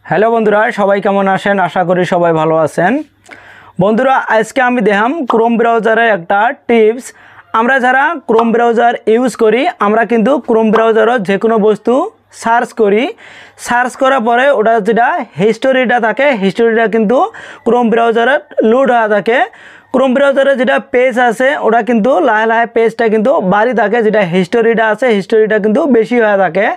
Hello বন্ধুরা, সবাই কেমন আছেন? আশা করি সবাই ভালো আছেন। বন্ধুরা, আজকে আমি দেখাম ক্রোম ব্রাউজারের একটা টিপস। আমরা যারা ক্রোম ব্রাউজার ইউজ করি, আমরা কিন্তু ক্রোম ব্রাউজারও যে কোনো বস্তু সার্চ করি। সার্চ করার পরে ওটা যেটা হিস্টোরিটা থাকে, হিস্টোরিটা কিন্তু ক্রোম ব্রাউজারে লোড হয়ে থাকে। ক্রোম ব্রাউজারে যেটা পেজ আছে ওটা কিন্তু লাহে লাহে পেজটা কিন্তু বাড়ি থাকে, যেটা হিস্টোরিটা আছে হিস্টোরিটা কিন্তু বেশি হয়ে থাকে।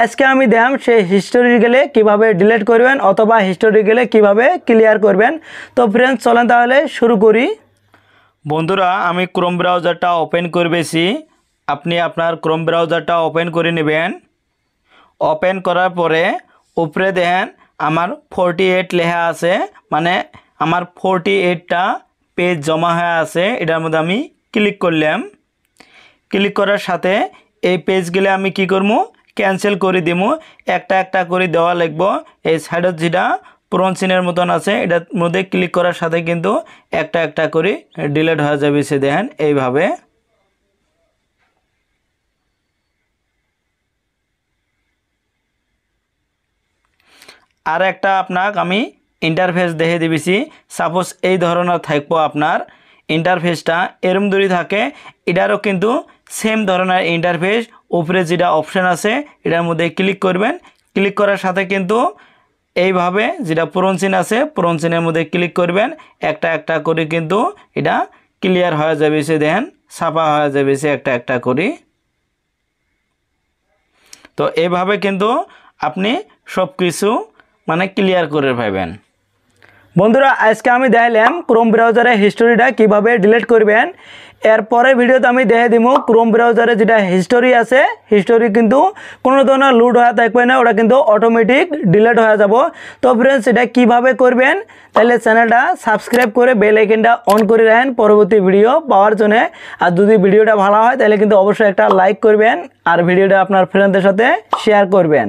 আজকে আমি দেখাম সেই হিস্টোরি গেলে কীভাবে ডিলিট করবেন অথবা হিস্টোরি গেলে কীভাবে ক্লিয়ার করবেন। তো ফ্রেন্ডস, চলেন তাহলে শুরু করি। বন্ধুরা, আমি ক্রোম ব্রাউজারটা ওপেন করবেছি। আপনি আপনার ক্রোম ব্রাউজারটা ওপেন করে নেবেন। ওপেন করার পরে উপরে দেখেন আমার 48 লেখা আছে, মানে আমার 48টা পেজ জমা হয়ে আছে। এটার মধ্যে আমি ক্লিক করলাম। ক্লিক করার সাথে এই পেজগুলো আমি কি করবো, ক্যান্সেল করে দিব। একটা একটা করে দেওয়া লাগবো। এই সাইডত যেটা পুরন চিনের মতন আছে এটার মধ্যে ক্লিক করার সাথে কিন্তু একটা একটা করে ডিলিট হয়ে যাবে। সে দেখেন এইভাবে। আর একটা আপনাকে আমি ইন্টারফেস দেখে দিবেছি। সাপোজ এই ধরনের থাকবো আপনার ইন্টারফেসটা এরম দূরই থাকে, এটারও কিন্তু সেম ধরনের ইন্টারফেস। উপরে যেটা অপশান আছে এটার মধ্যে ক্লিক করবেন। ক্লিক করার সাথে কিন্তু এইভাবে যেটা পুরন চিহ্ন আছে পুরন চিহ্নের মধ্যে ক্লিক করবেন। একটা একটা করে কিন্তু এটা ক্লিয়ার হয়ে যাবে। সে দেখেন ছাপা হয়ে যাবে সে একটা একটা করে। তো এইভাবে কিন্তু আপনি সব কিছু মানে ক্লিয়ার করে পাবেন। বন্ধুরা, আজকে আমি দেখালাম ক্রোম ব্রাউজারে হিস্টোরিটা কিভাবে ডিলিট করবেন। এরপরে ভিডিওতে আমি দেখে দিব ক্রোম ব্রাউজারে যেটা হিস্টোরি আছে হিস্টোরি কিন্তু কোনো ধরনের লোড হয়ে থাকবে না, ওটা কিন্তু অটোমেটিক ডিলিট হয়ে যাব। তো ফ্রেন্ডস, এটা কিভাবে করবেন, তাহলে চ্যানেলটা সাবস্ক্রাইব করে বেল আইকনটা অন করে রাখেন পরবর্তী ভিডিও পাওয়ার জন্য। আর যদি ভিডিওটা ভালো হয় তাহলে কিন্তু অবশ্যই একটা লাইক করবেন আর ভিডিওটা আপনার ফ্রেন্ডদের সাথে শেয়ার করবেন।